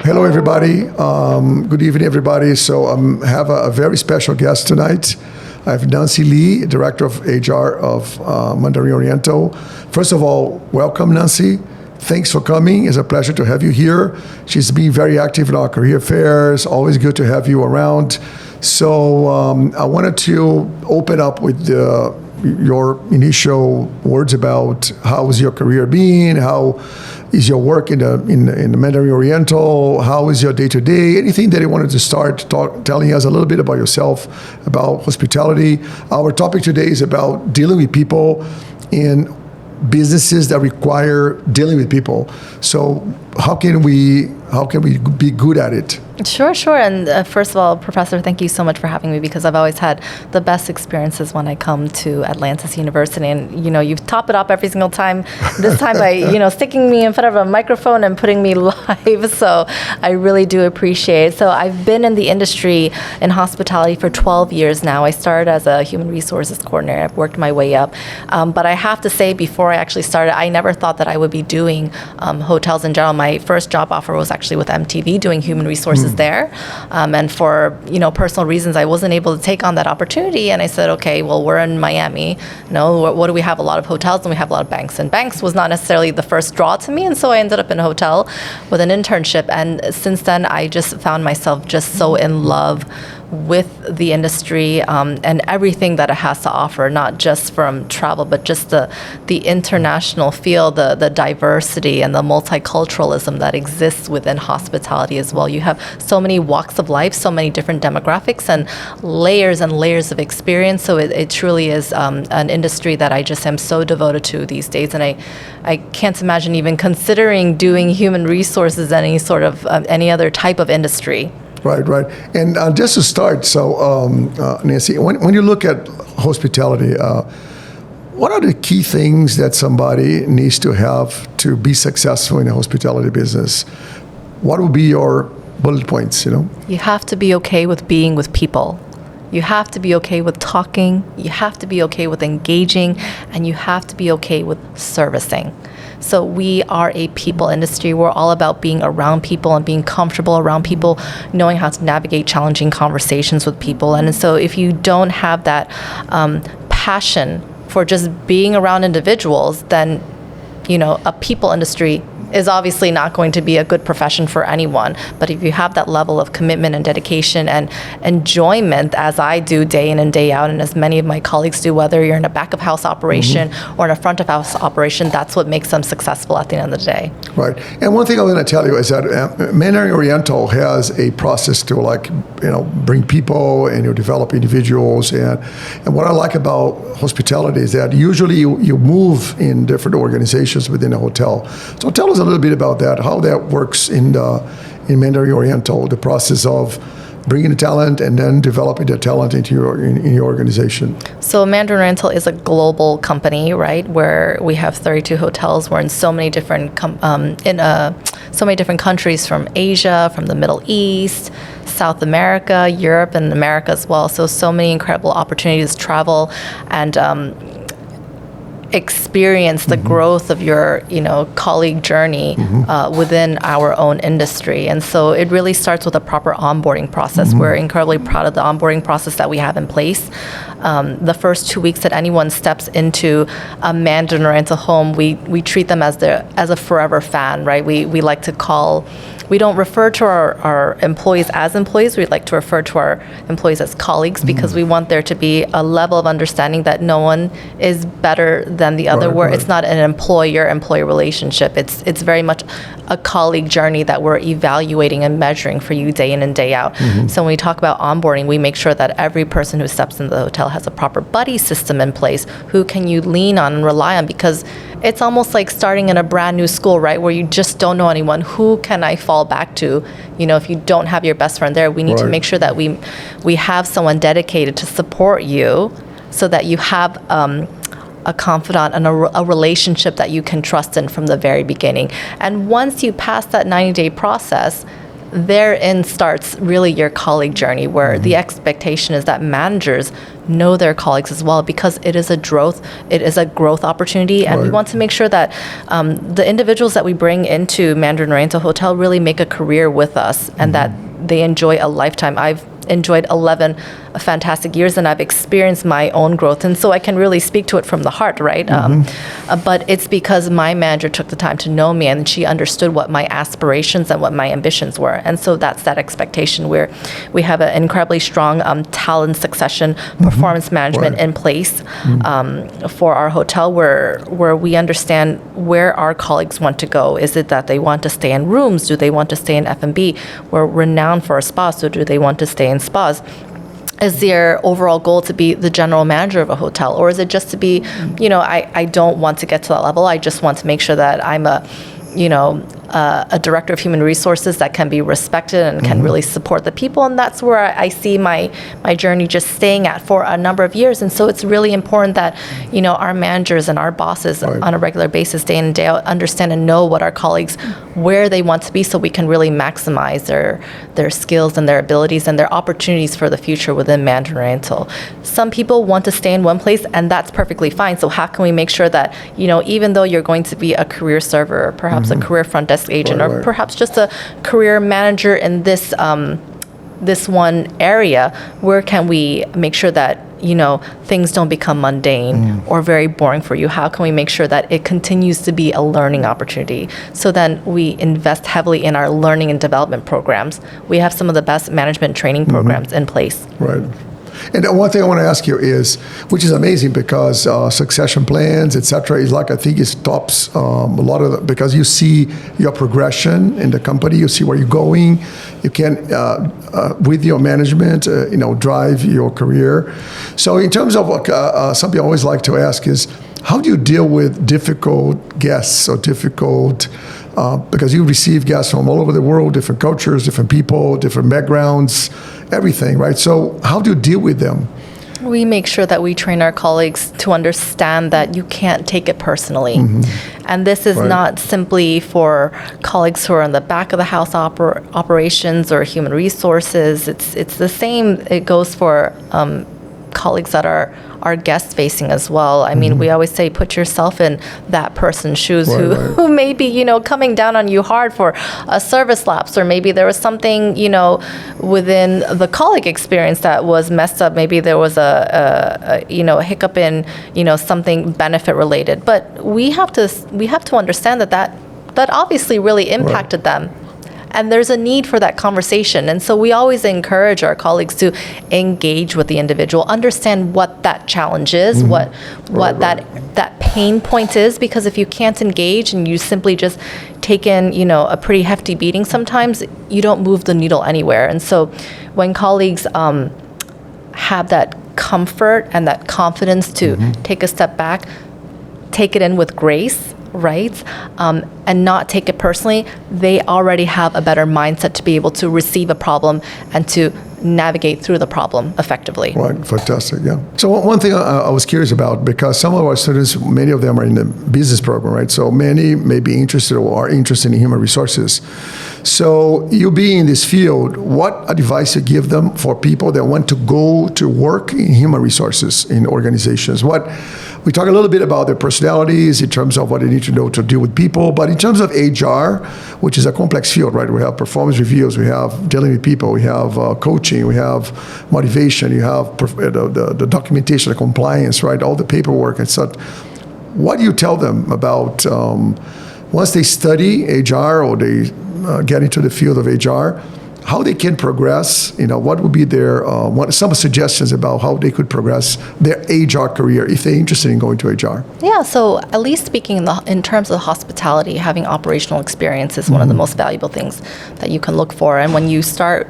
Hello, everybody. Good evening, everybody. So I have a very special guest tonight. I have Nancy Lee, Director of HR of Mandarin Oriental. First of all, welcome, Nancy. Thanks for coming. It's a pleasure to have you here. She's been very active in our career fairs. Always good to have you around. So I wanted to open up with your initial words about how's your career been, how is your work in the Mandarin Oriental, how is your day-to-day, anything that you wanted to start telling us a little bit about yourself, about hospitality. Our topic today is about dealing with people in businesses that require dealing with people. So how can we be good at it? Sure. And first of all, Professor, thank you so much for having me, because I've always had the best experiences when I come to Atlantis University. And, you've topped it up every single time, this time by, sticking me in front of a microphone and putting me live. So I really do appreciate it. So I've been in the industry in hospitality for 12 years now. I started as a human resources coordinator. I've worked my way up. But I have to say, before I actually started, I never thought that I would be doing hotels in general. My first job offer was actually with MTV doing human resources there. And for, personal reasons, I wasn't able to take on that opportunity. And I said, okay, well, we're in Miami. What do we have? A lot of hotels, and we have a lot of banks. And banks was not necessarily the first draw to me. And so I ended up in a hotel with an internship. And since then, I just found myself just so in love with the industry and everything that it has to offer, not just from travel, but just the international feel, the diversity and the multiculturalism that exists within hospitality as well. You have so many walks of life, so many different demographics and layers of experience. So it truly is an industry that I just am so devoted to these days. And I can't imagine even considering doing human resources, any sort of any other type of industry. Right. And just to start, so Nancy, when you look at hospitality, what are the key things that somebody needs to have to be successful in the hospitality business? What would be your bullet points, You have to be okay with being with people. You have to be okay with talking. You have to be okay with engaging. And you have to be okay with servicing. So we are a people industry. We're all about being around people and being comfortable around people, knowing how to navigate challenging conversations with people. And so if you don't have that passion for just being around individuals, then, a people industry is obviously not going to be a good profession for anyone. But if you have that level of commitment and dedication and enjoyment, as I do day in and day out, and as many of my colleagues do, whether you're in a back of house operation or in a front of house operation, that's what makes them successful at the end of the day. Right. And one thing I'm going to tell you is that Mandarin Oriental has a process to bring people and develop individuals. And what I like about hospitality is that usually you move in different organizations within a hotel. So tell us a little bit about that, how that works in Mandarin Oriental, the process of bringing the talent and then developing the talent into your organization. So Mandarin Oriental is a global company, right? Where we have 32 hotels. We're in so many different so many different countries, from Asia, from the Middle East, South America, Europe, and America as well. So many incredible opportunities to travel and experience the growth of your colleague journey within our own industry. And so it really starts with a proper onboarding process. We're incredibly proud of the onboarding process that we have in place. The first 2 weeks that anyone steps into a Mandarin Oriental home, we treat them as a forever fan, right? We like to call. We don't refer to our employees as employees. We like to refer to our employees as colleagues, because we want there to be a level of understanding that no one is better than the other. Right. It's not an employer-employee relationship. It's very much a colleague journey that we're evaluating and measuring for you day in and day out. So when we talk about onboarding, we make sure that every person who steps into the hotel has a proper buddy system in place. Who can you lean on and rely on? Because it's almost like starting in a brand new school, right? Where you just don't know anyone. Who can I fall back to? If you don't have your best friend there, we need to make sure that we have someone dedicated to support you, so that you have a confidant and a relationship that you can trust in from the very beginning. And once you pass that 90-day process, therein starts really your colleague journey, where the expectation is that managers know their colleagues as well, because it is a growth opportunity, and we want to make sure that the individuals that we bring into Mandarin Oriental Hotel really make a career with us, and that they enjoy a lifetime. I've enjoyed 11 fantastic years, and I've experienced my own growth, and so I can really speak to it from the heart, right? But it's because my manager took the time to know me, and she understood what my aspirations and what my ambitions were, and so that's that expectation where we have an incredibly strong talent succession, performance management in place for our hotel, where we understand where our colleagues want to go. Is it that they want to stay in rooms? Do they want to stay in F&B? We're renowned for our spas, so do they want to stay in spas? Is their overall goal to be the general manager of a hotel? Or is it just to be, I don't want to get to that level. I just want to make sure that I'm a director of human resources that can be respected and can really support the people. And that's where I see my journey just staying at for a number of years. And so it's really important that, our managers and our bosses on a regular basis, day in and day out, understand and know what our colleagues, where they want to be, so we can really maximize their skills and their abilities and their opportunities for the future within Mandarin Oriental. Some people want to stay in one place, and that's perfectly fine. So how can we make sure that, even though you're going to be a career server, or perhaps a career front desk agent, or perhaps just a career manager in this one area, where can we make sure that things don't become mundane or very boring for you? How can we make sure that it continues to be a learning opportunity? So then we invest heavily in our learning and development programs. We have some of the best management training programs in place. Right. And one thing I want to ask you is, which is amazing, because succession plans, etc., is like, I think it stops a lot of because you see your progression in the company, you see where you're going, you can with your management, drive your career. So in terms of something I always like to ask is, how do you deal with difficult guests or difficult? Because you receive guests from all over the world, different cultures, different people, different backgrounds, everything, right? So how do you deal with them? We make sure that we train our colleagues to understand that you can't take it personally. And this is not simply for colleagues who are in the back of the house operations or human resources. It's the same. It goes for colleagues that are guest facing as well. I mean, we always say, put yourself in that person's shoes who may be, coming down on you hard for a service lapse, or maybe there was something, within the colleague experience that was messed up. Maybe there was a hiccup in, something benefit related. But we have to understand that obviously really impacted them. And there's a need for that conversation. And so we always encourage our colleagues to engage with the individual, understand what that challenge is, what that pain point is, because if you can't engage and you simply just take in, a pretty hefty beating, sometimes you don't move the needle anywhere. And so when colleagues have that comfort and that confidence to take a step back, take it in with grace, right, and not take it personally, they already have a better mindset to be able to receive a problem and to navigate through the problem effectively. Right, fantastic, yeah. So one thing I was curious about, because some of our students, many of them are in the business program, right? So many may be interested or are interested in human resources. So you being in this field, what advice you give them for people that want to go to work in human resources in organizations? We talk a little bit about their personalities in terms of what they need to know to deal with people, but in terms of HR, which is a complex field, right? We have performance reviews, we have dealing with people, we have coaching, we have motivation, you have the documentation, the compliance, right? All the paperwork and such. What do you tell them about once they study HR or they get into the field of HR, how they can progress? What would be their some suggestions about how they could progress their HR career if they're interested in going to HR? Yeah, so at least speaking in terms of hospitality, having operational experience is one of the most valuable things that you can look for. And when you start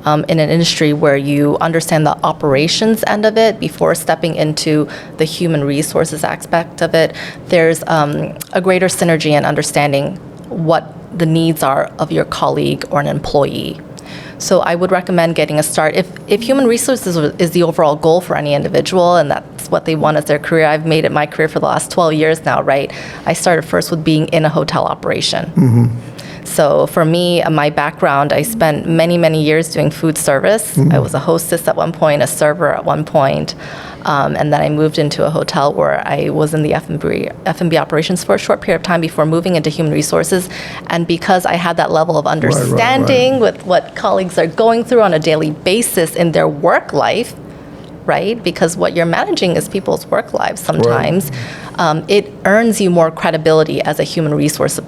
in an industry where you understand the operations end of it before stepping into the human resources aspect of it, there's a greater synergy and understanding what the needs are of your colleague or an employee. So I would recommend getting a start. If human resources is the overall goal for any individual and that's what they want as their career, I've made it my career for the last 12 years now, right? I started first with being in a hotel operation. So for me, my background, I spent many, many years doing food service. I was a hostess at one point, a server at one point. And then I moved into a hotel where I was in the F&B operations for a short period of time before moving into human resources. And because I had that level of understanding with what colleagues are going through on a daily basis in their work life, right? Because what you're managing is people's work lives sometimes. It earns you more credibility as a human resources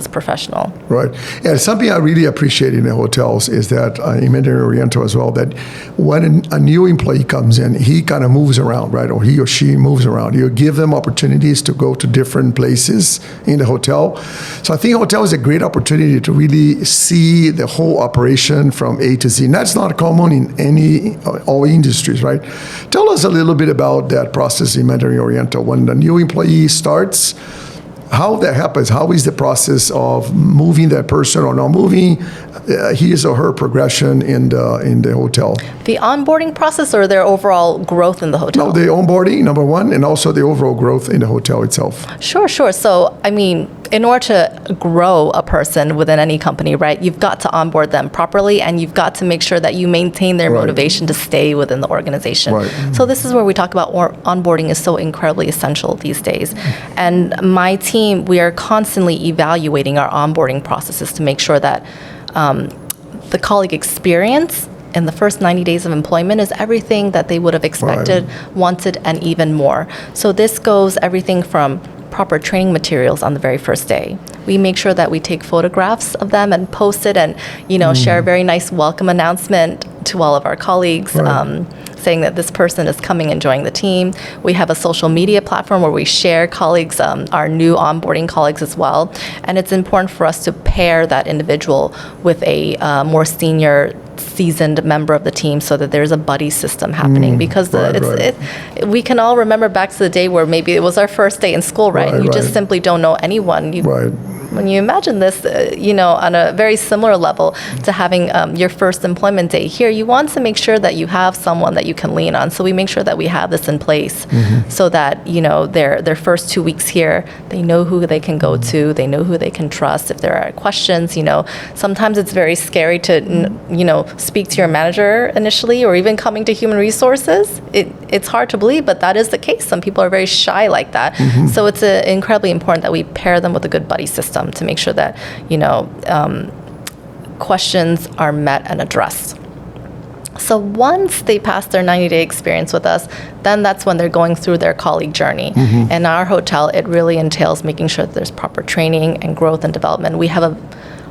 professional. Right. And something I really appreciate in the hotels is that, in Mandarin Oriental as well, that when a new employee comes in, he kind of moves around, right? Or he or she moves around. You give them opportunities to go to different places in the hotel. So I think hotel is a great opportunity to really see the whole operation from A to Z. And that's not common in all industries, right? Tell us a little bit about that process in Mandarin Oriental. When the new employee starts, how that happens, how is the process of moving that person or not moving his or her progression in the hotel? The onboarding process or their overall growth in the hotel? No, the onboarding, number one, and also the overall growth in the hotel itself. Sure. So, I mean, in order to grow a person within any company, right, you've got to onboard them properly, and you've got to make sure that you maintain their motivation to stay within the organization. So this is where we talk about onboarding is so incredibly essential these days. And my team, we are constantly evaluating our onboarding processes to make sure that the colleague experience in the first 90 days of employment is everything that they would have expected, wanted, and even more. So this goes everything from proper training materials on the very first day. We make sure that we take photographs of them and post it and, share a very nice welcome announcement to all of our colleagues, saying that this person is coming and joining the team. We have a social media platform where we share colleagues, our new onboarding colleagues as well. And it's important for us to pair that individual with a more senior, seasoned member of the team so that there's a buddy system happening, because we can all remember back to the day where maybe it was our first day in school, right? And you just simply don't know anyone. When you imagine this, on a very similar level to having your first employment day here, you want to make sure that you have someone that you can lean on. So we make sure that we have this in place so that, their first 2 weeks here, they know who they can go to, they know who they can trust. If there are questions, sometimes it's very scary to, speak to your manager initially, or even coming to human resources. It's hard to believe, but that is the case. Some people are very shy like that. So it's incredibly important that we pair them with a good buddy system to make sure that, questions are met and addressed. So once they pass their 90-day experience with us, then that's when they're going through their colleague journey. In our hotel, it really entails making sure that there's proper training and growth and development. We have a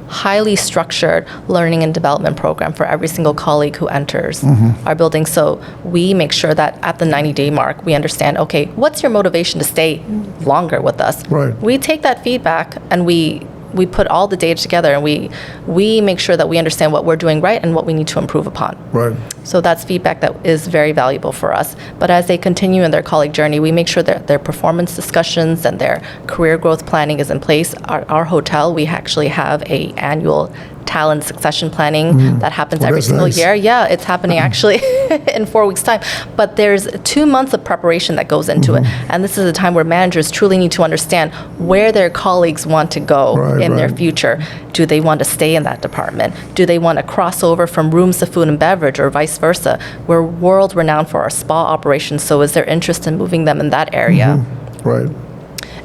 highly structured learning and development program for every single colleague who enters our building. So we make sure that at the 90-day mark, we understand, okay, what's your motivation to stay longer with us? We take that feedback and we put all the data together, and we make sure that we understand what we're doing right and what we need to improve upon. So that's feedback that is very valuable for us. But as they continue in their colleague journey, we make sure that their performance discussions and their career growth planning is in place. Our hotel, we actually have an annual talent succession planning that happens every single year. Yeah, it's happening actually in 4 weeks' time. But there's 2 months of preparation that goes into it. And this is a time where managers truly need to understand where their colleagues want to go in their future. Do they want to stay in that department? Do they want to cross over from rooms to food and beverage, or vice versa? We're world renowned for our spa operations, so is there interest in moving them in that area?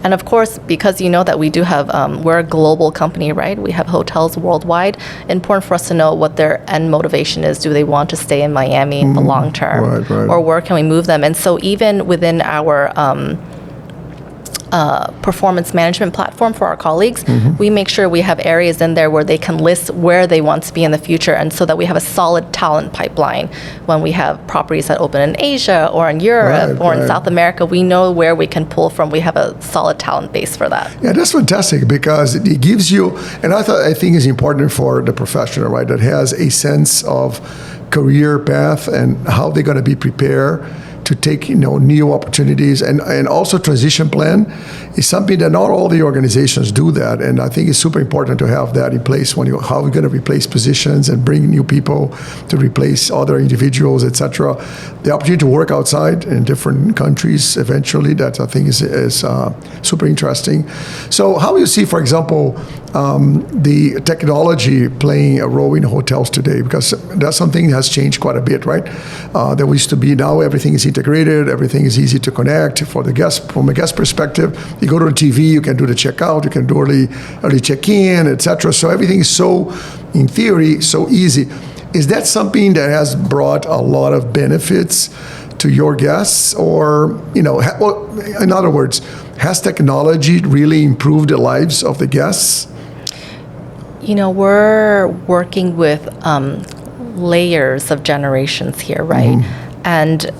And of course, because that we do have, we're a global company, right? We have hotels worldwide. Important for us to know what their end motivation is. Do they want to stay in Miami in the long term? Or where can we move them? And so even within our performance management platform for our colleagues, we make sure we have areas in there where they can list where they want to be in the future, and so that we have a solid talent pipeline. When we have properties that open in Asia or in Europe or in South America, we know where we can pull from. We have a solid talent base for that. Yeah, that's fantastic, because it gives you, and I think it's important for the professional, right, that has a sense of career path and how they're going to be prepared to take new opportunities, and also transition plan is something that not all the organizations do that, and I think it's super important to have that in place when how we're going to replace positions and bring new people to replace other individuals, etc. The opportunity to work outside in different countries eventually, that I think is super interesting. So how you see, for example, the technology playing a role in hotels today, because that's something that has changed quite a bit, right? There used to be, now everything is integrated, everything is easy to connect for the guest. From a guest perspective, you go to the TV, you can do the checkout, you can do early check-in, etc. So everything is so, in theory, so easy. Is that something that has brought a lot of benefits to your guests, or well, in other words, has technology really improved the lives of the guests? We're working with layers of generations here, right? And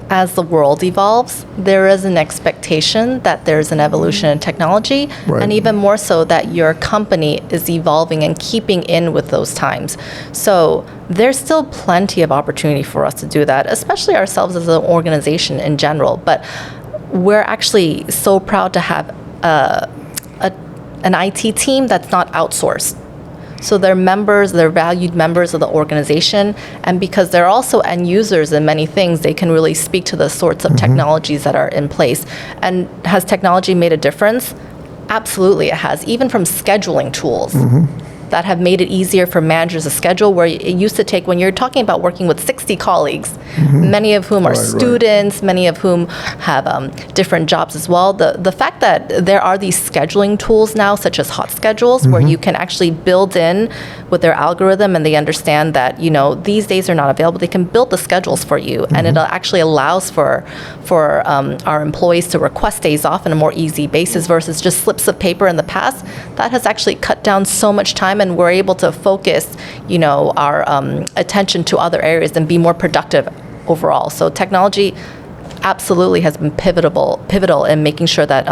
as the world evolves, there is an expectation that there's an evolution in technology, and even more so that your company is evolving and keeping in with those times. So there's still plenty of opportunity for us to do that, especially ourselves as an organization in general. But we're actually so proud to have an IT team that's not outsourced. So they're valued members of the organization, and because they're also end users in many things, they can really speak to the sorts of technologies that are in place. And has technology made a difference? Absolutely it has, even from scheduling tools that have made it easier for managers to schedule, where it used to take, when you're talking about working with 60 colleagues, many of whom are students, many of whom have different jobs as well. The fact that there are these scheduling tools now, such as hot schedules, where you can actually build in with their algorithm, and they understand that, these days are not available. They can build the schedules for you, and it actually allows for our employees to request days off on a more easy basis versus just slips of paper in the past. That has actually cut down so much time, and we're able to focus, our attention to other areas and be more productive overall. So technology absolutely has been pivotal in making sure that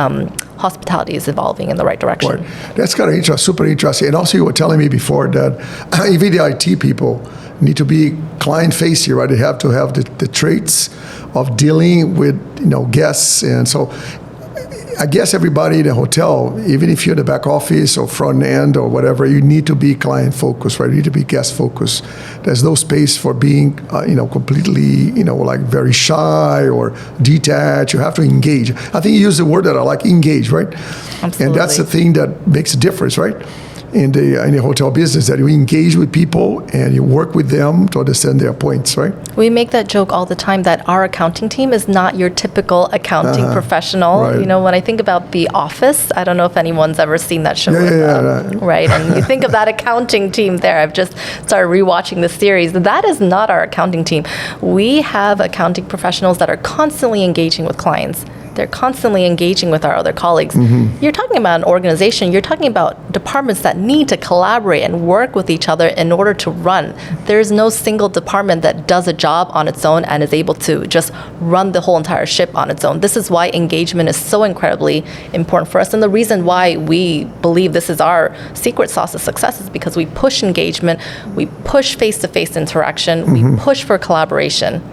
hospitality is evolving in the right direction. Right. That's kind of interesting, super interesting. And also, you were telling me before that even the IT people need to be client-facing, right? They have to have the traits of dealing with guests, and so I guess everybody in a hotel, even if you're in the back office or front end or whatever, you need to be client focused, right? You need to be guest focused. There's no space for being, completely, like very shy or detached. You have to engage. I think you use the word that I like, engage, right? Absolutely. And that's the thing that makes a difference, right? In the hotel business, that you engage with people and you work with them to understand their points, right? We make that joke all the time that our accounting team is not your typical accounting professional. Right. When I think about The Office, I don't know if anyone's ever seen that show. Right? And you think of that accounting team there. I've just started rewatching the series. That is not our accounting team. We have accounting professionals that are constantly engaging with clients. They're constantly engaging with our other colleagues. You're talking about an organization, you're talking about departments that need to collaborate and work with each other in order to run. There's no single department that does a job on its own and is able to just run the whole entire ship on its own. This is why engagement is so incredibly important for us. And the reason why we believe this is our secret sauce of success is because we push engagement, we push face-to-face interaction, we push for collaboration.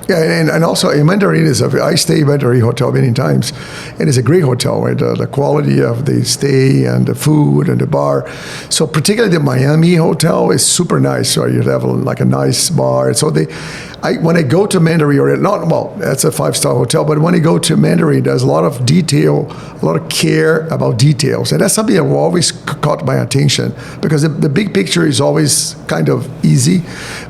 Yeah, and also Mandarin I stay in Mandarin Hotel many times, and it's a great hotel, right? The quality of the stay and the food and the bar. So particularly the Miami hotel is super nice, right? You have like a nice bar. So when I go to Mandarin Oriental, that's a 5-star hotel, but when I go to Mandarin, there's a lot of detail, a lot of care about details. And that's something that will always caught my attention, because the big picture is always kind of easy.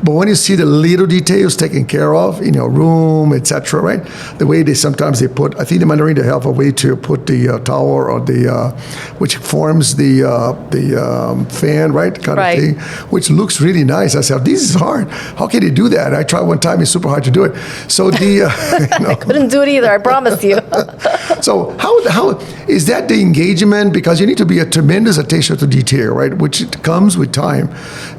But when you see the little details taken care of, room, etc., right? The way sometimes they put, I think the Mandarin, they have a way to put the tower or which forms the fan, right? Kind of thing, which looks really nice. I said, this is hard. How can they do that? I tried one time, it's super hard to do it. So I couldn't do it either, I promise you. So how is that the engagement? Because you need to be a tremendous attention to detail, right? Which comes with time.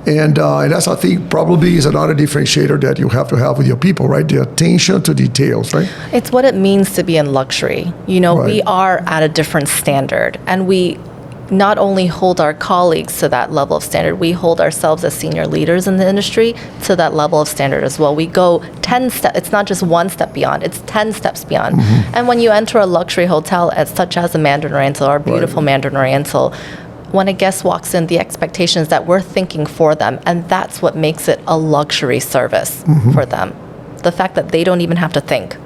And that's, I think, probably is another differentiator that you have to have with your people, right? The attention to details, right? It's what it means to be in luxury. We are at a different standard, and we not only hold our colleagues to that level of standard, we hold ourselves as senior leaders in the industry to that level of standard as well. We go 10 steps, it's not just one step beyond, it's 10 steps beyond. And when you enter a luxury hotel such as a Mandarin Oriental, our beautiful Mandarin Oriental, when a guest walks in, the expectation is that we're thinking for them, and that's what makes it a luxury service for them. The fact that they don't even have to think,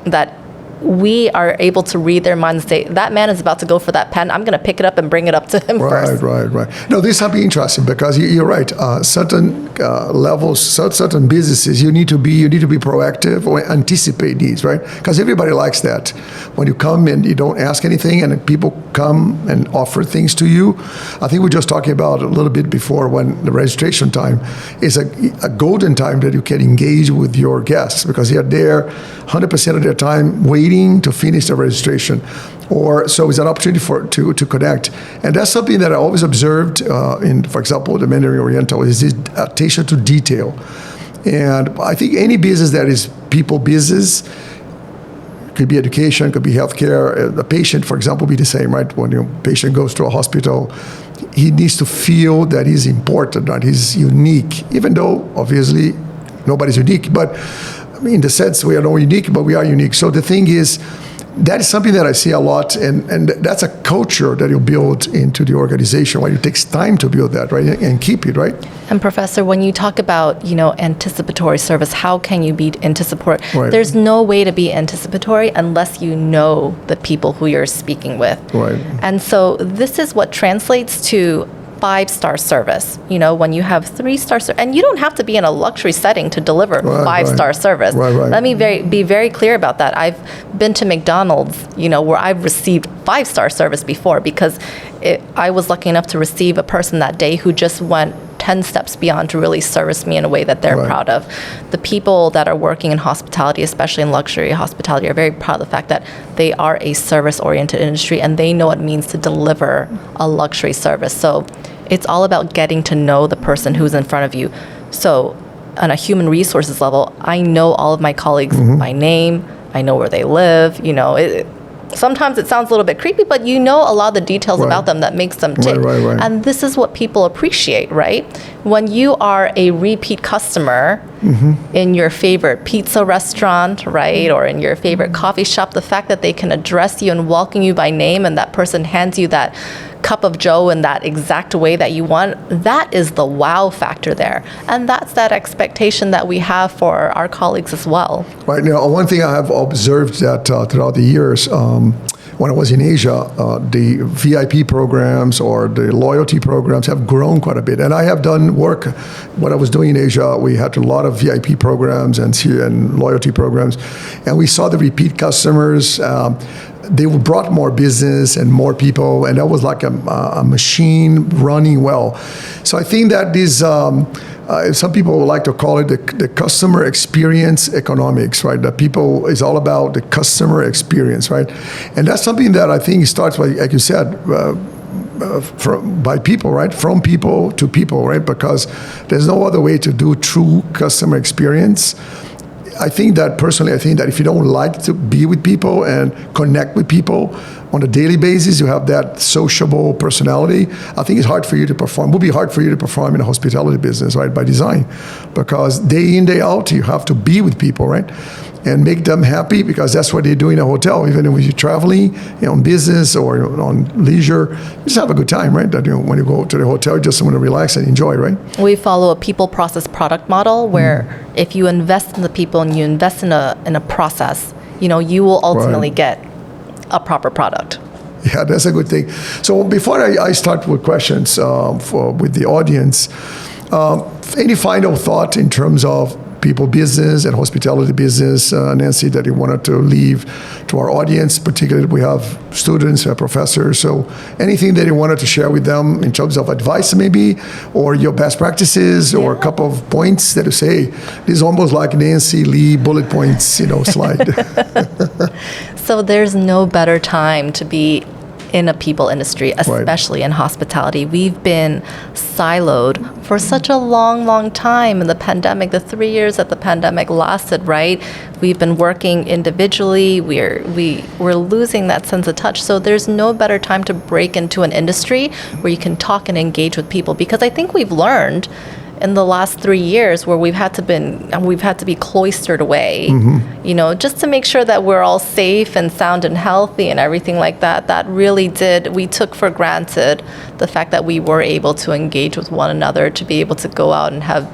that we are able to read their minds and say, that man is about to go for that pen. I'm going to pick it up and bring it up to him first. Right. No, this will be interesting because you're right. Certain levels, certain businesses, you need to be proactive or anticipate needs, right? Because everybody likes that. When you come and you don't ask anything, and people come and offer things to you. I think we were just talking about a little bit before when the registration time is a golden time that you can engage with your guests because they're there 100% of their time waiting to finish the registration, so it's an opportunity to connect, and that's something that I always observed in, for example, the Mandarin Oriental is this attention to detail, and I think any business that is people business. Could be education, could be healthcare. The patient, for example, will be the same, right? When your patient goes to a hospital, he needs to feel that he's important, that he's unique, even though obviously nobody's unique, but in the sense we are not unique, but we are unique. So the thing is, that is something that I see a lot, and that's a culture that you build into the organization, where it takes time to build that, right, and keep it, right? And Professor, when you talk about, anticipatory service, how can you be anticipatory? Right. There's no way to be anticipatory unless you know the people who you're speaking with. Right. And so this is what translates to 5-star service. When you have 3-star service, and you don't have to be in a luxury setting to deliver 5-star service. Right. Let me be very clear about that. I've been to McDonald's, where I've received 5-star service before because I was lucky enough to receive a person that day who just went 10 steps beyond to really service me in a way that they're proud of. The people that are working in hospitality, especially in luxury hospitality, are very proud of the fact that they are a service-oriented industry and they know what it means to deliver a luxury service. So it's all about getting to know the person who's in front of you. So on a human resources level, I know all of my colleagues by name. I know where they live. Sometimes it sounds a little bit creepy, but you know a lot of the details about them that makes them tick. Right. And this is what people appreciate, right? When you are a repeat customer in your favorite pizza restaurant, right, or in your favorite coffee shop, the fact that they can address you and welcome you by name and that person hands you that cup of joe in that exact way that you want, that is the wow factor there. And that's that expectation that we have for our colleagues as well. Right. Now, one thing I have observed that throughout the years, when I was in Asia, the VIP programs or the loyalty programs have grown quite a bit. And I have done work, when I was doing in Asia, we had a lot of VIP programs and loyalty programs. And we saw the repeat customers, they brought more business and more people, and that was like a machine running well. So I think that these, some people would like to call it the customer experience economics, right? That people is all about the customer experience, right? And that's something that I think starts by, like you said, by people, right? From people to people, right? Because there's no other way to do true customer experience. I think that if you don't like to be with people and connect with people on a daily basis, you have that sociable personality, I think it's hard for you to perform. It would be hard for you to perform in a hospitality business, right, by design. Because day in, day out, you have to be with people, right? And make them happy, because that's what they do in a hotel. Even if you're traveling, on business or on leisure, you just have a good time, right? That when you go to the hotel, you just want to relax and enjoy, right? We follow a people process product model where if you invest in the people and you invest in a process, you will ultimately get a proper product. Yeah, that's a good thing. So before I start with questions with the audience, any final thought in terms of people business and hospitality business, Nancy, that you wanted to leave to our audience? Particularly, we have students, we have professors. So anything that you wanted to share with them in terms of advice, maybe, or your best practices, or a couple of points that you say, this is almost like Nancy Lee bullet points, slide. So there's no better time to be in a people industry, especially in hospitality. We've been siloed for such a long, long time. In the pandemic, the 3 years that the pandemic lasted, right? We've been working individually. We're losing that sense of touch. So there's no better time to break into an industry where you can talk and engage with people, because I think we've learned in the last 3 years where we've had to be cloistered away, just to make sure that we're all safe and sound and healthy and everything like that. That really we took for granted the fact that we were able to engage with one another, to be able to go out and have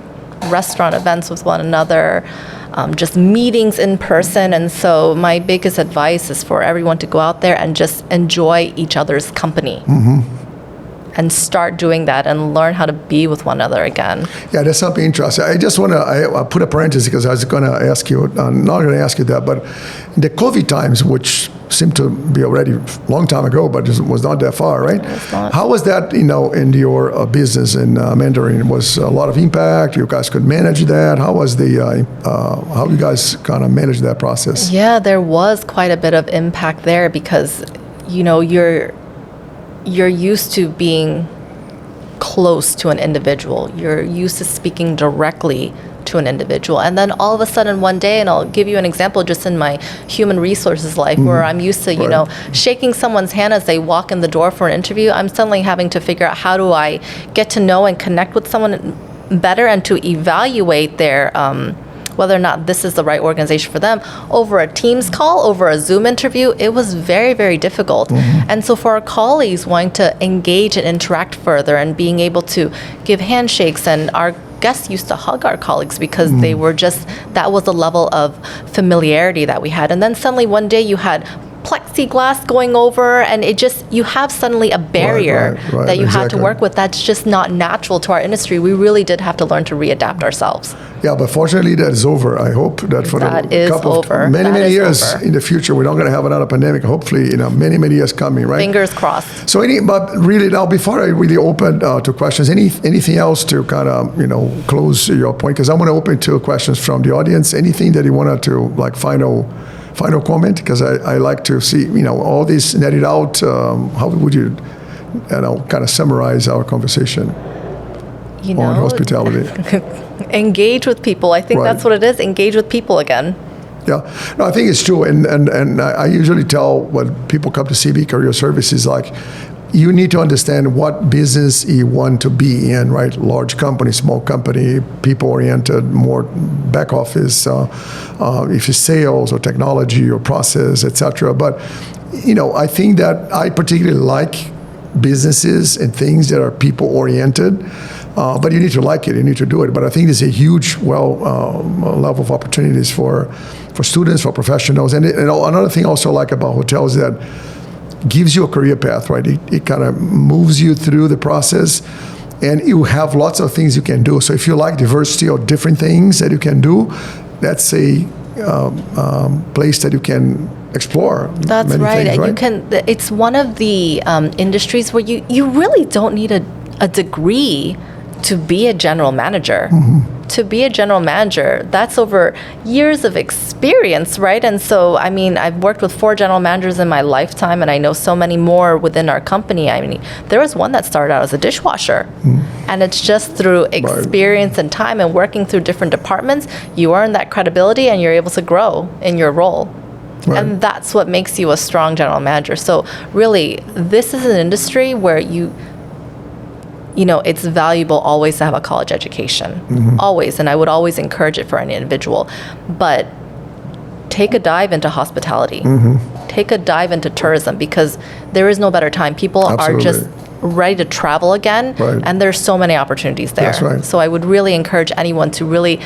restaurant events with one another, just meetings in person. And so my biggest advice is for everyone to go out there and just enjoy each other's company. And start doing that and learn how to be with one another again. Yeah, that's something interesting. I just want to put a parenthesis, because I was going to ask you, I'm not going to ask you that, but the COVID times, which seemed to be already a long time ago, but it was not that far, right? How was that, in your business in Mandarin? Was a lot of impact? You guys could manage that? How was how you guys kind of managed that process? Yeah, there was quite a bit of impact there, because, you're used to being close to an individual. You're used to speaking directly to an individual. And then all of a sudden one day, and I'll give you an example just in my human resources life, where I'm used to, shaking someone's hand as they walk in the door for an interview. I'm suddenly having to figure out, how do I get to know and connect with someone better, and to evaluate their whether or not this is the right organization for them over a Teams call, over a Zoom interview. It was very, very difficult. And so for our colleagues wanting to engage and interact further, and being able to give handshakes, and our guests used to hug our colleagues, because they were that was the level of familiarity that we had. And then suddenly one day you had plexiglass going over, and you have suddenly a barrier that you have to work with. That's just not natural to our industry. We really did have to learn to readapt ourselves. Yeah, but fortunately that is over. I hope that for many years in the future, we're not going to have another pandemic. Hopefully, many years coming, right? Fingers crossed. So but really now, before I really open to questions, anything else to kind of, close your point? Because I'm going to open to questions from the audience. Anything that you wanted to, like, final comment? Because I like to see, all this netted out. How would you, kind of summarize our conversation on hospitality? Engage with people. I think that's what it is. Engage with people again. Yeah, no, I think it's true. And I usually tell when people come to CB Career Services, like, you need to understand what business you want to be in, right? Large company, small company, people-oriented, more back office, if it's sales or technology or process, etc. But, I think that I particularly like businesses and things that are people-oriented. But you need to like it, you need to do it. But I think there's a huge, level of opportunities for students, for professionals. And another thing also I like about hotels is that gives you a career path, right? It kind of moves you through the process, and you have lots of things you can do. So if you like diversity or different things that you can do, that's a place that you can explore. That's right. Things, right? You can. It's one of the industries where you really don't need a degree to be a general manager. To be a general manager, that's over years of experience, right? And so, I've worked with 4 general managers in my lifetime, and I know so many more within our company. There was one that started out as a dishwasher. And it's just through experience and time and working through different departments, you earn that credibility and you're able to grow in your role. And that's what makes you a strong general manager. So really, this is an industry where it's valuable always to have a college education. Always. And I would always encourage it for any individual. But take a dive into hospitality. Take a dive into tourism, because there is no better time. People are just ready to travel again, and there's so many opportunities there. That's right. So I would really encourage anyone to really,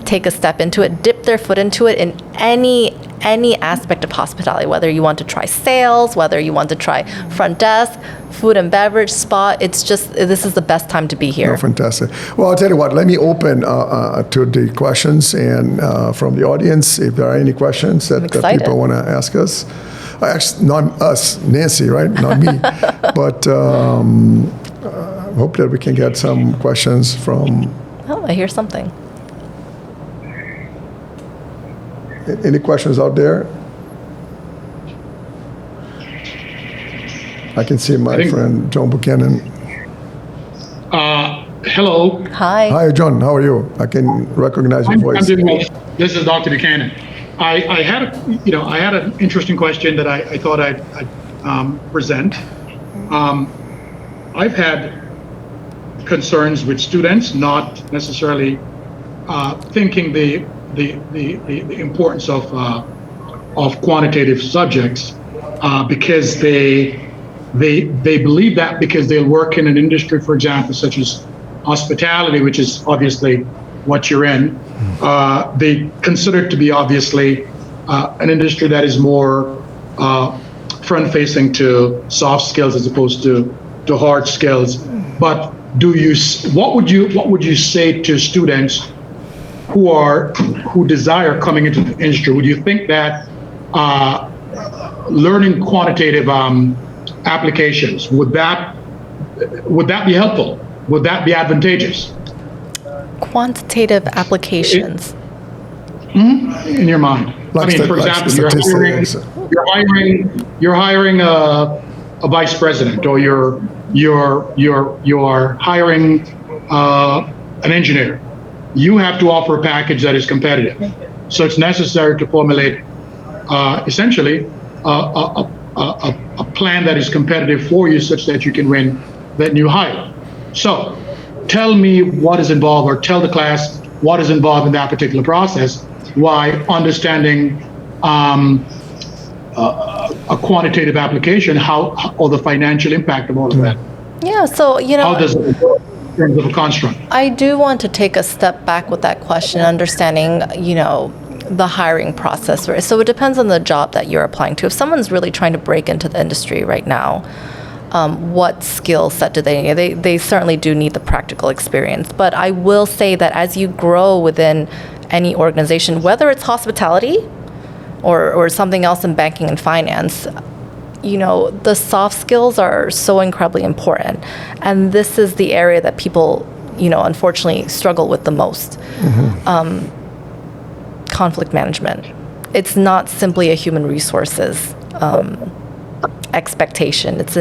take a step into it, dip their foot into it in any aspect of hospitality, whether you want to try sales, whether you want to try front desk, food and beverage, spa. It's just, this is the best time to be here. Oh, fantastic. Well, I'll tell you what, let me open to the questions and from the audience, if there are any questions that people want to ask us. Actually, not us, Nancy, right? Not me. But hope that we can get some questions from... Oh, I hear something. Any questions out there? I can see my friend John Buchanan. Hello. Hi. Hi, John. How are you? I can recognize your I'm voice. doing well. This is Dr. Buchanan. I had an interesting question that I thought I'd present. I've had concerns with students not necessarily thinking the importance of quantitative subjects because they believe that because they'll work in an industry, for example, such as hospitality, which is obviously what you're in, they consider it to be obviously an industry that is more front-facing to soft skills as opposed to hard skills. But what would you say to students who desire coming into the industry? Would you think that learning quantitative applications would that be helpful? Would that be advantageous? Quantitative applications. In your mind, Like for example, you're hiring a vice president, or you're hiring an engineer. You have to offer a package that is competitive. So it's necessary to formulate essentially a plan that is competitive for you, such that you can win that new hire. So tell me what is involved, or tell the class what is involved in that particular process, why understanding a quantitative application, or the financial impact of all of that. Yeah, so, How does it work in terms of a construct? I do want to take a step back with that question, understanding, the hiring process. Right? So it depends on the job that you're applying to. If someone's really trying to break into the industry right now, what skill set do they need? They certainly do need the practical experience. But I will say that as you grow within any organization, whether it's hospitality or something else in banking and finance, the soft skills are so incredibly important. And this is the area that people, unfortunately struggle with the most. Conflict management. It's not simply a human resources expectation. It's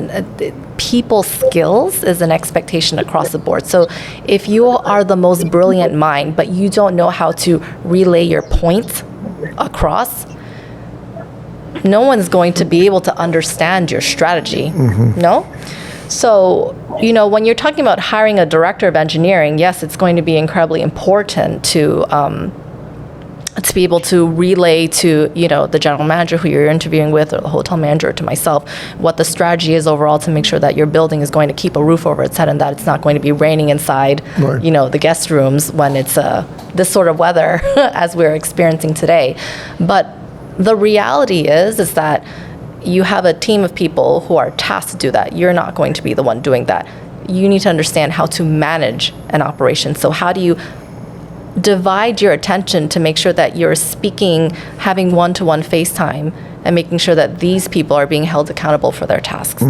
people skills is an expectation across the board. So if you are the most brilliant mind, but you don't know how to relay your point across, no one's going to be able to understand your strategy. No? So, when you're talking about hiring a director of engineering, yes, it's going to be incredibly important to be able to relay to, the general manager who you're interviewing with, or the hotel manager, or to myself, what the strategy is overall to make sure that your building is going to keep a roof over its head and that it's not going to be raining inside, Right. The guest rooms when it's this sort of weather as we're experiencing today. But the reality is that you have a team of people who are tasked to do that. You're not going to be the one doing that. You need to understand how to manage an operation. So how do you divide your attention to make sure that you're speaking, having one-to-one FaceTime, and making sure that these people are being held accountable for their tasks.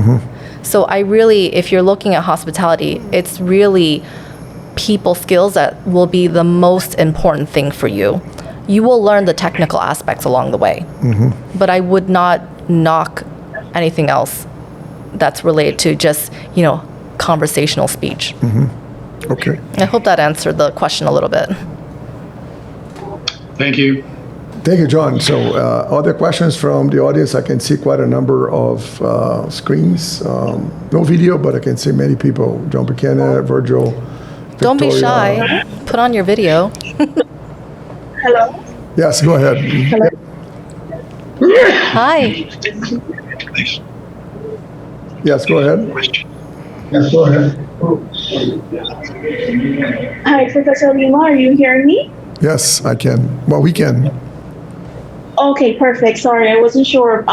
So if you're looking at hospitality, it's really people skills that will be the most important thing for you. You will learn the technical aspects along the way, but I would not knock anything else that's related to just, conversational speech. Okay. I hope that answered the question a little bit. Thank you. Thank you, John. So other questions from the audience? I can see quite a number of screens. No video, but I can see many people. John Buchanan, Virgil, Victoria. Don't be shy. Put on your video. Hello. Yes, go ahead. Hello. Hi. Yes, go ahead. Yes, go ahead. Hi, Professor Lima. Are you hearing me? Yes, I can. Well, we can. Okay, perfect. Sorry, I wasn't sure.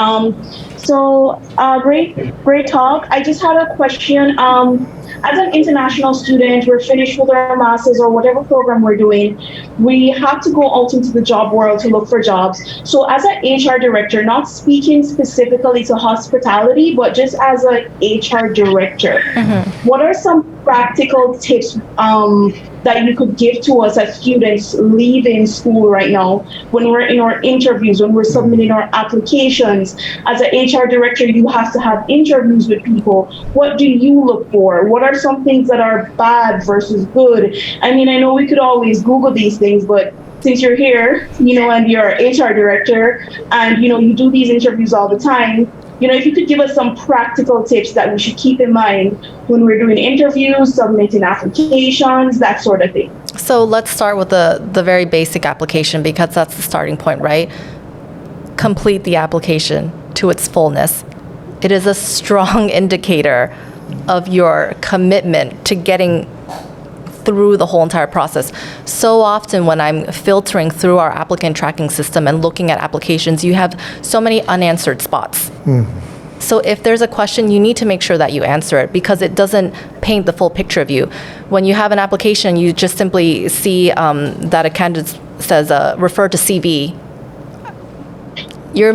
Great talk. I just had a question. As an international student, we're finished with our masters or whatever program we're doing. We have to go out into the job world to look for jobs. So as an HR director, not speaking specifically to hospitality, but just as an HR director, what are some practical tips that you could give to us as students leaving school right now, when we're in our interviews, when we're submitting our applications? As an HR director, you have to have interviews with people. What do you look for? What are some things that are bad versus good? I mean, I know we could always Google these things, but since you're here, and you're HR director, and, you do these interviews all the time, if you could give us some practical tips that we should keep in mind when we're doing interviews, submitting applications, that sort of thing. So let's start with the very basic application, because that's the starting point, right? Complete the application to its fullness. It is a strong indicator of your commitment to getting through the whole entire process. So often when I'm filtering through our applicant tracking system and looking at applications, you have so many unanswered spots. So if there's a question, you need to make sure that you answer it, because it doesn't paint the full picture of you. When you have an application, you just simply see that a candidate says, refer to CV. You're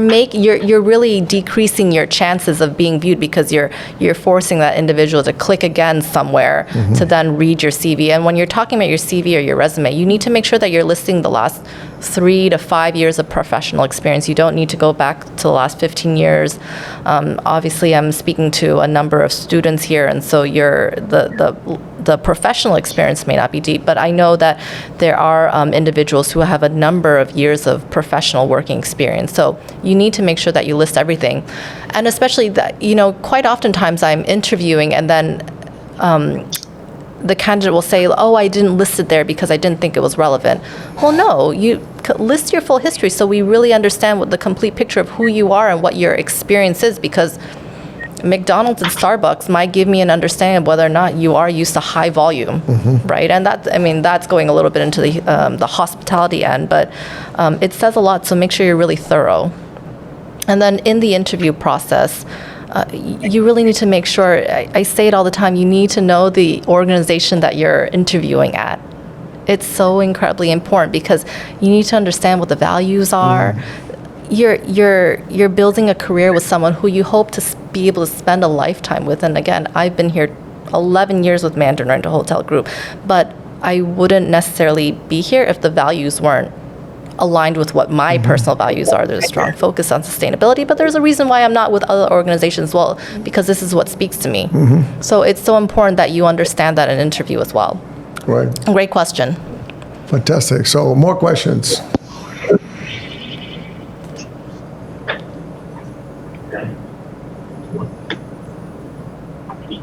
really decreasing your chances of being viewed, because you're forcing that individual to click again somewhere to then read your CV. And when you're talking about your CV or your resume, you need to make sure that you're listing the last 3 to 5 years of professional experience. You don't need to go back to the last 15 years. Obviously, I'm speaking to a number of students here, and so the professional experience may not be deep, but I know that there are individuals who have a number of years of professional working experience. So you need to make sure that you list everything. And especially that, quite oftentimes I'm interviewing, and then the candidate will say, oh, I didn't list it there because I didn't think it was relevant. Well, no, you list your full history so we really understand what the complete picture of who you are and what your experience is, because McDonald's and Starbucks might give me an understanding of whether or not you are used to high volume, right? And that's going a little bit into the hospitality end, but it says a lot, so make sure you're really thorough. And then in the interview process, you really need to make sure, I say it all the time, you need to know the organization that you're interviewing at. It's so incredibly important, because you need to understand what the values are. You're building a career with someone who you hope to be able to spend a lifetime with. And again, I've been here 11 years with Mandarin Oriental Hotel Group, but I wouldn't necessarily be here if the values weren't aligned with what my personal values are. There's a strong focus on sustainability, but there's a reason why I'm not with other organizations as well, because this is what speaks to me. So it's so important that you understand that in an interview as well. Right. Great question. Fantastic. So more questions.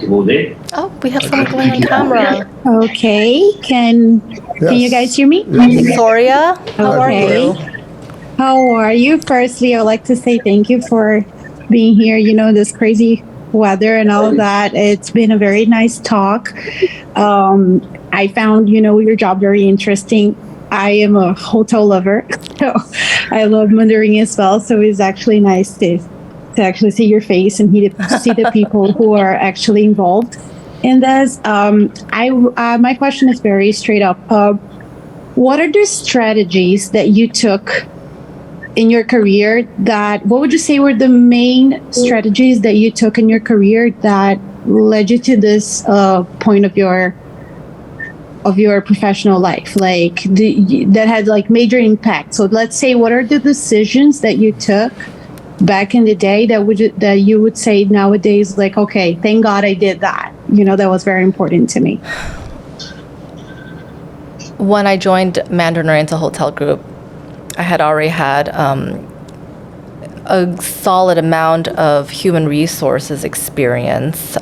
Oh, we have someone going on camera. Okay, can you guys hear me? Victoria, how are you? How are you? Firstly, I would like to say thank you for being here. This crazy weather and all of that. It's been a very nice talk. I found, your job very interesting. I am a hotel lover, so I love Mandarin as well. So it's actually nice to actually see your face and see the people who are actually involved in this. My question is very straight up. What are the strategies that you took in your career what would you say were the main strategies that you took in your career that led you to this point of your professional life, that had major impact? So let's say, what are the decisions that you took back in the day that you would say nowadays, okay, thank God I did that. That was very important to me. When I joined Mandarin Oriental Hotel Group, I had already had a solid amount of human resources experience,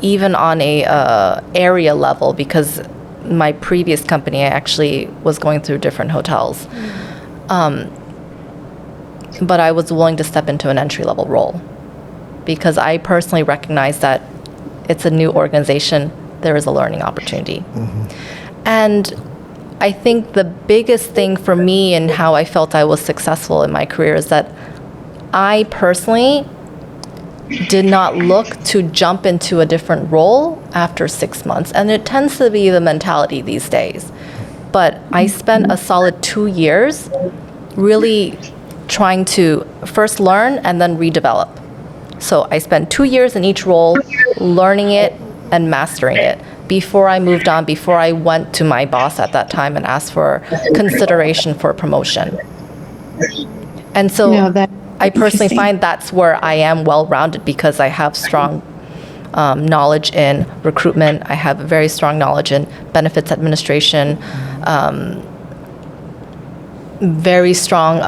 even on a area level, because my previous company, I actually was going through different hotels. But I was willing to step into an entry-level role, because I personally recognize that it's a new organization. There is a learning opportunity. And I think the biggest thing for me and how I felt I was successful in my career is that I personally did not look to jump into a different role after 6 months. And it tends to be the mentality these days. But I spent a solid 2 years really trying to first learn and then redevelop. So I spent 2 years in each role, learning it and mastering it before I moved on, before I went to my boss at that time and asked for consideration for promotion. And so I personally Interesting. find that's where I am well-rounded because I have strong knowledge in recruitment. I have very strong knowledge in benefits administration, very strong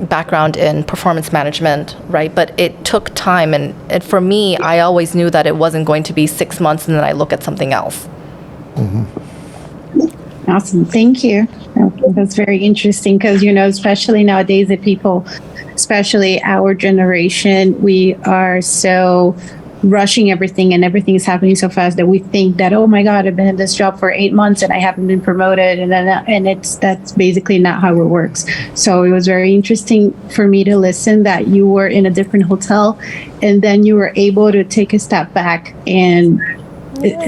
background in performance management, right? But it took time. And for me, I always knew that it wasn't going to be 6 months and then I look at something else. Awesome. Thank you. That's very interesting because, especially nowadays, the people, especially our generation, we are so rushing everything and everything is happening so fast that we think that, oh my God, I've been in this job for 8 months and I haven't been promoted. That's basically not how it works. So it was very interesting for me to listen that you were in a different hotel and then you were able to take a step back and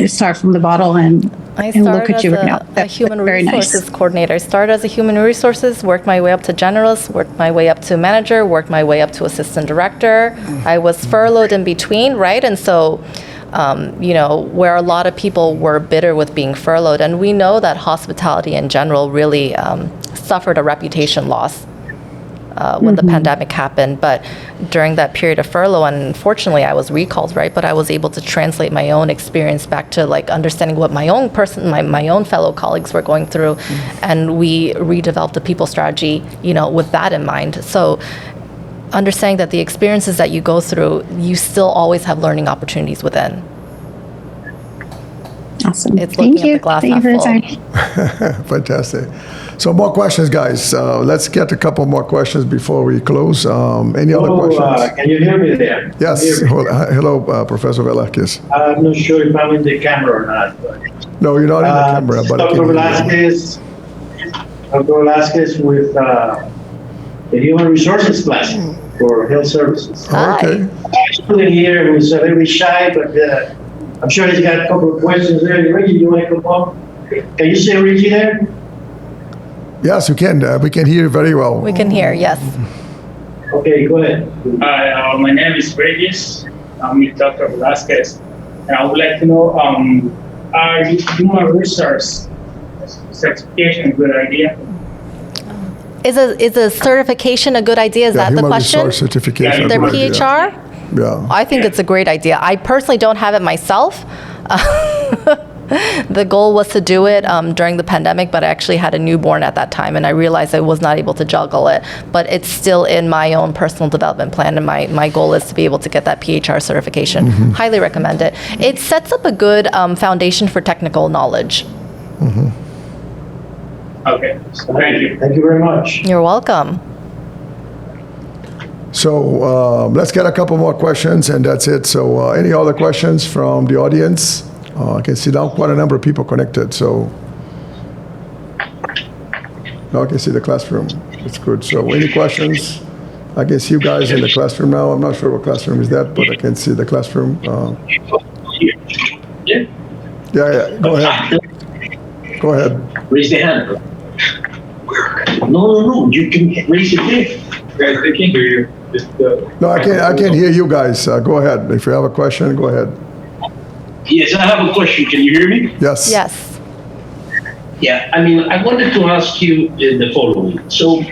start from the bottom and I look started at you now. as a That's human very resources nice. coordinator. I started as a human resources, worked my way up to generalist, worked my way up to manager, worked my way up to assistant director. I was furloughed in between, right? And so, where a lot of people were bitter with being furloughed, and we know that hospitality in general really suffered a reputation loss when the pandemic happened. But during that period of furlough, and unfortunately I was recalled, right? But I was able to translate my own experience back to like understanding what my own my own fellow colleagues were going through. And we redeveloped a people strategy, with that in mind. So understanding that the experiences that you go through, you still always have learning opportunities within. Awesome. It's looking Thank at you. the glass Thank you half for your full. time. Fantastic. So more questions, guys. Let's get a couple more questions before we close. Any other questions? Can you hear me there? Yes. Can you hear me? Hello, Professor Velasquez. I'm not sure if I'm in the camera or not. But, No, you're not in the camera, but I can Dr. hear you. Velasquez with the Human Resources class for health services. Oh, okay. A student here who's a little bit shy, but I'm sure he's got a couple of questions there. Reggie, you want to come up? Can you say Reggie there? Yes, you can. We can hear you very well. We can hear, yes. Okay, go ahead. Hi, my name is Regis. I'm with Dr. Velasquez. And I would like to know, are human resource certification a good idea? Is a certification a good idea? Is that the Human question? resource certification. Their good idea. PHR? Yeah. I think it's a great idea. I personally don't have it myself. The goal was to do it during the pandemic, but I actually had a newborn at that time, and I realized I was not able to juggle it. But it's still in my own personal development plan, and my goal is to be able to get that PHR certification. Highly recommend it. It sets up a good foundation for technical knowledge. Okay, thank you. Thank you very much. You're welcome. So let's get a couple more questions, and that's it. So any other questions from the audience? I can see now quite a number of people connected. So now I can see the classroom. It's good. So any questions? I can see you guys in the classroom now. I'm not sure what classroom is that, but I can see the classroom. Yeah. Go ahead. Go ahead. Raise the hand. No. You can raise your hand. Guys, I can hear you. No, I can't hear you guys. Go ahead. If you have a question, go ahead. Yes, I have a question. Can you hear me? Yes. Yes. Yeah, I wanted to ask you the following. So,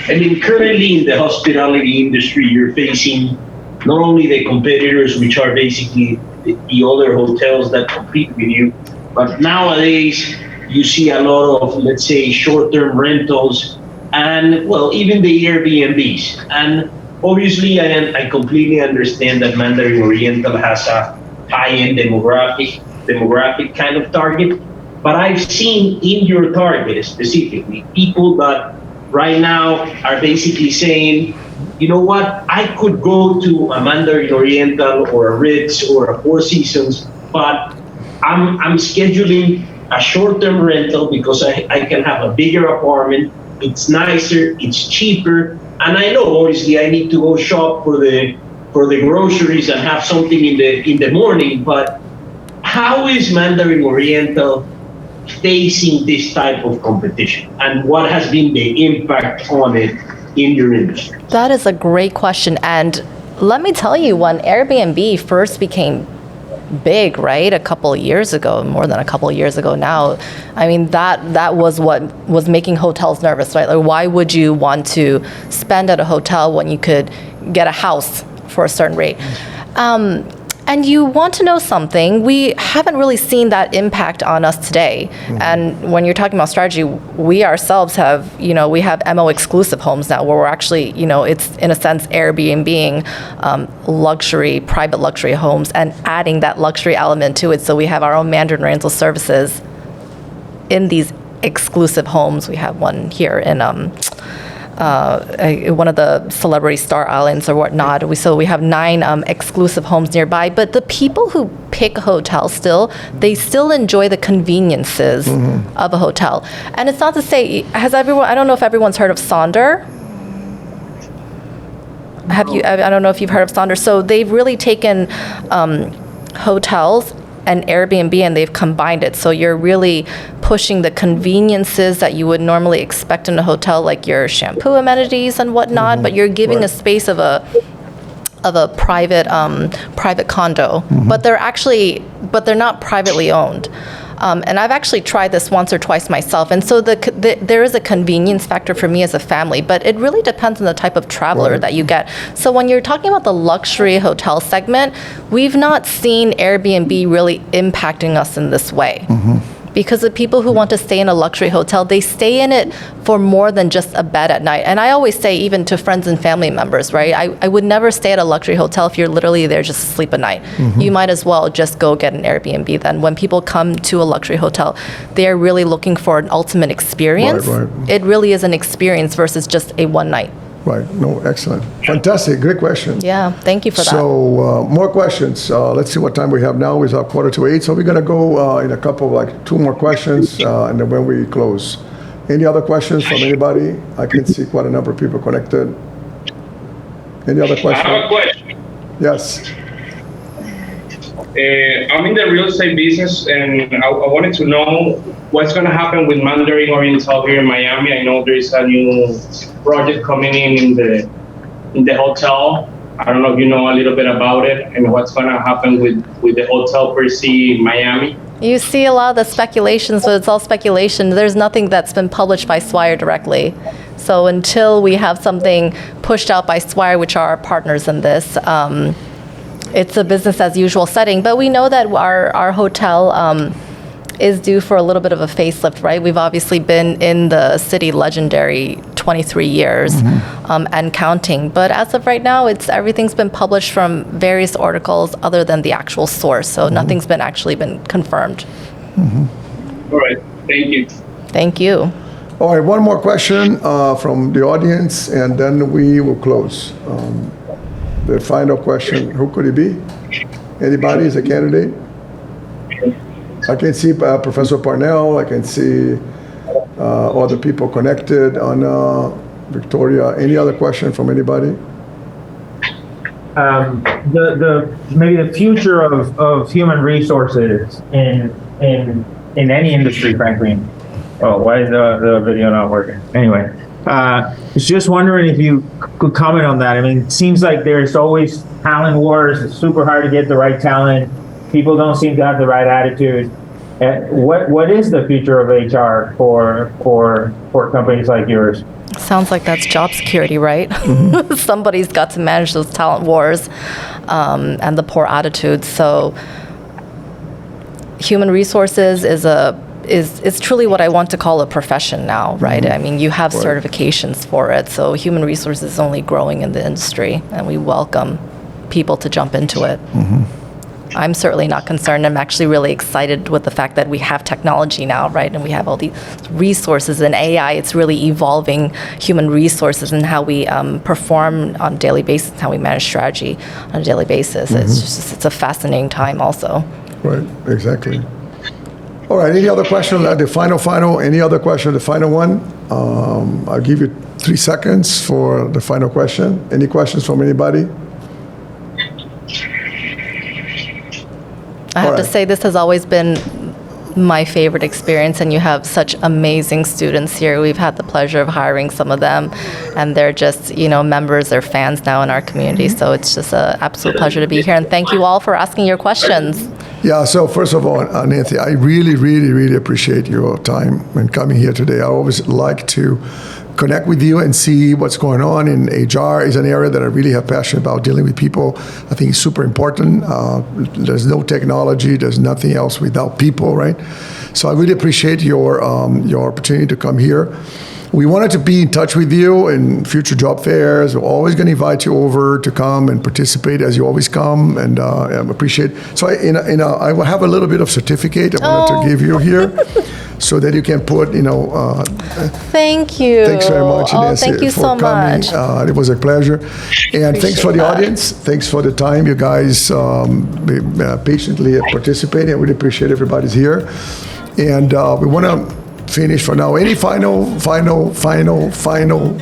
currently in the hospitality industry, you're facing not only the competitors, which are basically the other hotels that compete with you, but nowadays you see a lot of, let's say, short-term rentals and, well, even the Airbnbs. And obviously, I completely understand that Mandarin Oriental has a high-end demographic kind of target. But I've seen in your target specifically people that right now are basically saying, you know what, I could go to a Mandarin Oriental or a Ritz or a Four Seasons, but I'm scheduling a short-term rental because I can have a bigger apartment, it's nicer, it's cheaper, and I know obviously I need to go shop for the groceries and have something in the morning, but how is Mandarin Oriental facing this type of competition, and what has been the impact on it in your industry? That is a great question. And let me tell you, when Airbnb first became big, right? A couple of years ago, more than a couple of years ago now. I mean, that was what was making hotels nervous, right? Like, why would you want to spend at a hotel when you could get a house for a certain rate? And you want to know something, we haven't really seen that impact on us today. And when you're talking about strategy, we ourselves have, we have MO exclusive homes now where we're actually, it's in a sense Airbnb-ing private luxury homes and adding that luxury element to it. So we have our own Mandarin Oriental services in these exclusive homes. We have one here in one of the celebrity star islands or whatnot. We have 9 exclusive homes nearby. But the people who pick a hotel they still enjoy the conveniences of a hotel. And it's not to say, I don't know if everyone's heard of Sonder. I don't know if you've heard of Sonder. So they've really taken hotels and Airbnb and they've combined it. So you're really pushing the conveniences that you would normally expect in a hotel, like your shampoo amenities and whatnot, but you're giving a space of a private condo. But they're not privately owned. And I've actually tried this once or twice myself. And so there is a convenience factor for me as a family, but it really depends on the type of traveler that you get. So when you're talking about the luxury hotel segment, we've not seen Airbnb really impacting us in this way. Because the people who want to stay in a luxury hotel, they stay in it for more than just a bed at night. And I always say, even to friends and family members, right? I would never stay at a luxury hotel if you're literally there just to sleep at night. You might as well just go get an Airbnb then. When people come to a luxury hotel, they're really looking for an ultimate experience. It really is an experience versus just a one night. Right. No, excellent. Fantastic. Great question. Yeah, thank you for that. So more questions. Let's see what time we have now. It's 7:45. So we're going to go in a couple, 2 more questions, and then when we close. Any other questions from anybody? I can see quite a number of people connected. Any other questions? I have a question. Yes. I'm in the real estate business, and I wanted to know what's going to happen with Mandarin Oriental here in Miami. I know there is a new project coming in the hotel. I don't know if you know a little bit about it and what's going to happen with the hotel per se in Miami. You see a lot of the speculations, but it's all speculation. There's nothing that's been published by Swire directly. So until we have something pushed out by Swire, which are our partners in this, it's a business as usual setting. But we know that our hotel is due for a little bit of a facelift, right? We've obviously been in the city legendary 23 years and counting. But as of right now, everything's been published from various articles other than the actual source. So nothing's been confirmed. All right. Thank you. Thank you. All right. One more question from the audience, and then we will close. The final question, who could it be? Anybody is a candidate? I can see Professor Parnell. I can see other people connected on Victoria. Any other question from anybody? Maybe the future of human resources in any industry, frankly. Oh, why is the video not working? Anyway, was just wondering if you could comment on that. I mean, it seems like there's always talent wars. It's super hard to get the right talent. People don't seem to have the right attitude. What is the future of HR for companies like yours? Sounds like that's job security, right? Somebody's got to manage those talent wars and the poor attitudes. So human resources is truly what I want to call a profession now, right? I mean, you have certifications for it. So human resources is only growing in the industry, and we welcome people to jump into it. I'm certainly not concerned. I'm actually really excited with the fact that we have technology now, right? And we have all these resources and AI. It's really evolving human resources and how we perform on a daily basis, how we manage strategy on a daily basis. It's a fascinating time also. Right, exactly. All right, any other question? The final, any other question, the final one? I'll give you 3 seconds for the final question. Any questions from anybody? I have to say, this has always been my favorite experience, and you have such amazing students here. We've had the pleasure of hiring some of them, and they're just, members, they're fans now in our community. So it's just an absolute pleasure to be here, and thank you all for asking your questions. Yeah, so first of all, Nancy, I really, really, really appreciate your time and coming here today. I always like to connect with you and see what's going on in HR. Is an area that I really have passion about, dealing with people. I think it's super important. There's no technology, there's nothing else without people, right? So I really appreciate your opportunity to come here. We wanted to be in touch with you in future job fairs. We're always going to invite you over to come and participate as you always come, and I appreciate. So I will have a little bit of certificate I wanted to give you here, so that you can put, Thank you. Thanks very much, Nancy, thank you for so coming. much. It was a pleasure. And thanks for the that. audience. Thanks for the time. You guys patiently participating. I really appreciate everybody's here. And we want to finish for now. Any final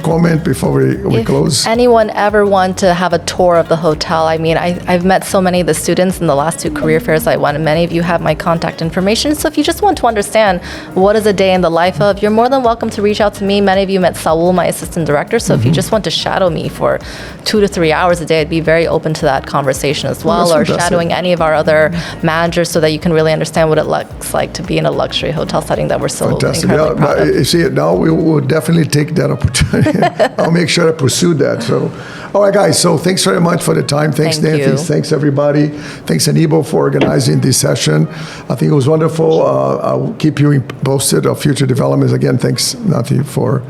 comment before we close? Anyone ever want to have a tour of the hotel? I mean, I've met so many of the students in the last 2 career fairs I went, and many of you have my contact information. So if you just want to understand what is a day in the life of, you're more than welcome to reach out to me. Many of you met Saul, my assistant director. So if you just want to shadow me for 2 to 3 hours a day, I'd be very open to that conversation as well, or fantastic. shadowing any of our other managers, so that you can really understand what it looks like to be in a luxury hotel setting that we're so Fantastic. incredibly proud of. You see it now, we will definitely take that opportunity. I'll make sure to pursue that. So, all right, guys. So thanks very much for the time. Thanks, Thank Nancy. you. Thanks, everybody. Thanks, Anibo, for organizing this session. I think it was wonderful. I'll keep you posted of future developments. Again, thanks, Nancy, for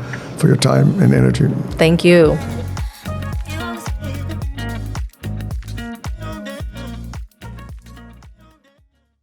your time and energy. Thank you.